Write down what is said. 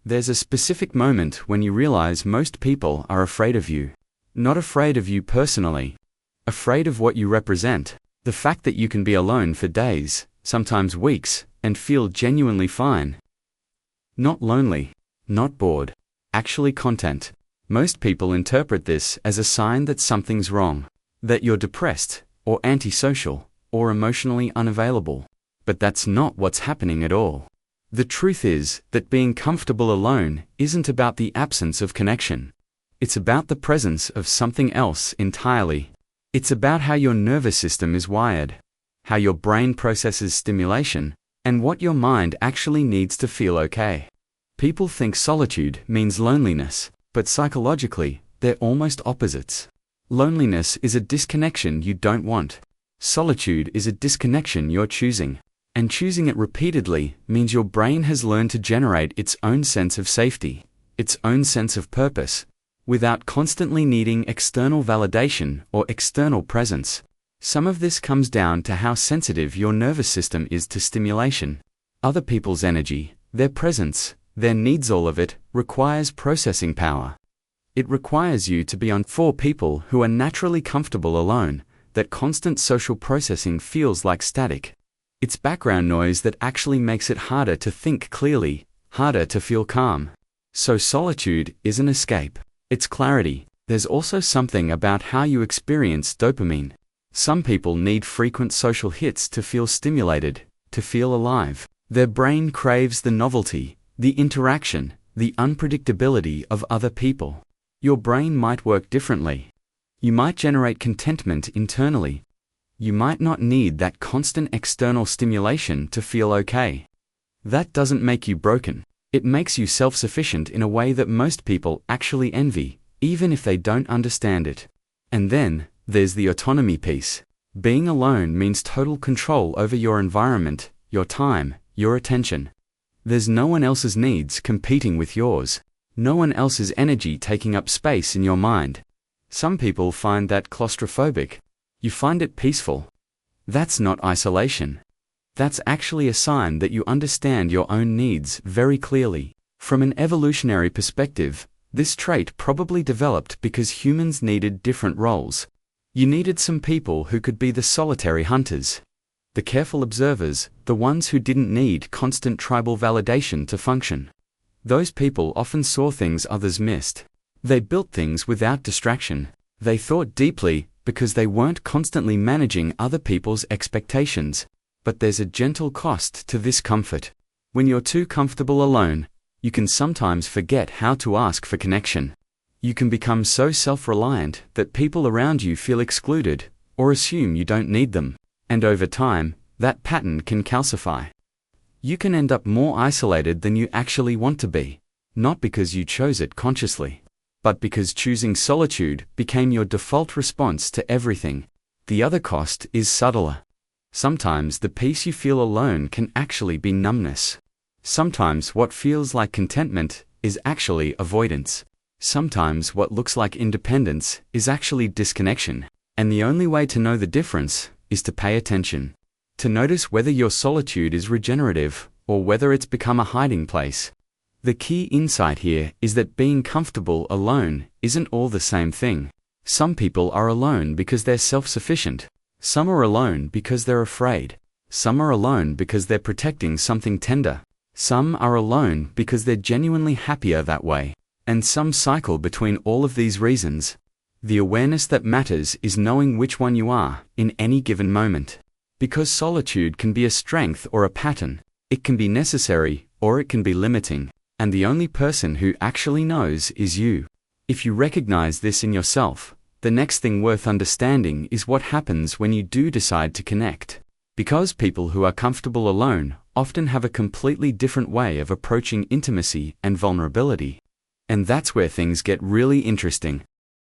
There's a specific moment when you realize most people are afraid of you. Not afraid of you personally. Afraid of what you represent. The fact that you can be alone for days, sometimes weeks, and feel genuinely fine. Not lonely. Not bored. Actually content. Most people interpret this as a sign that something's wrong. That you're depressed, or antisocial, or emotionally unavailable. But that's not what's happening at all. The truth is that being comfortable alone isn't about the absence of connection. It's about the presence of something else entirely. It's about how your nervous system is wired, how your brain processes stimulation, and what your mind actually needs to feel okay. People think solitude means loneliness, but psychologically, they're almost opposites. Loneliness is a disconnection you don't want. Solitude is a disconnection you're choosing. And choosing it repeatedly means your brain has learned to generate its own sense of safety, its own sense of purpose, without constantly needing external validation or external presence. Some of this comes down to how sensitive your nervous system is to stimulation. Other people's energy, their presence, their needs, all of it, requires processing power. It requires you to be on for people who are naturally comfortable alone, that constant social processing feels like static. It's background noise that actually makes it harder to think clearly, harder to feel calm. So solitude is an escape. It's clarity. There's also something about how you experience dopamine. Some people need frequent social hits to feel stimulated, to feel alive. Their brain craves the novelty, the interaction, the unpredictability of other people. Your brain might work differently. You might generate contentment internally. You might not need that constant external stimulation to feel okay. That doesn't make you broken. It makes you self-sufficient in a way that most people actually envy, even if they don't understand it. And then, there's the autonomy piece. Being alone means total control over your environment, your time, your attention. There's no one else's needs competing with yours. No one else's energy taking up space in your mind. Some people find that claustrophobic. You find it peaceful. That's not isolation. That's actually a sign that you understand your own needs very clearly. From an evolutionary perspective, this trait probably developed because humans needed different roles. You needed some people who could be the solitary hunters, the careful observers, the ones who didn't need constant tribal validation to function. Those people often saw things others missed. They built things without distraction. They thought deeply, because they weren't constantly managing other people's expectations. But there's a gentle cost to this comfort. When you're too comfortable alone, you can sometimes forget how to ask for connection. You can become so self-reliant that people around you feel excluded, or assume you don't need them. And over time, that pattern can calcify. You can end up more isolated than you actually want to be, not because you chose it consciously, but because choosing solitude became your default response to everything. The other cost is subtler. Sometimes the peace you feel alone can actually be numbness. Sometimes what feels like contentment is actually avoidance. Sometimes what looks like independence is actually disconnection. And the only way to know the difference is to pay attention. To notice whether your solitude is regenerative or whether it's become a hiding place. The key insight here is that being comfortable alone isn't all the same thing. Some people are alone because they're self-sufficient. Some are alone because they're afraid. Some are alone because they're protecting something tender. Some are alone because they're genuinely happier that way. And some cycle between all of these reasons. The awareness that matters is knowing which one you are in any given moment. Because solitude can be a strength or a pattern. It can be necessary or it can be limiting. And the only person who actually knows is you. If you recognize this in yourself, the next thing worth understanding is what happens when you do decide to connect. Because people who are comfortable alone often have a completely different way of approaching intimacy and vulnerability. And that's where things get really interesting.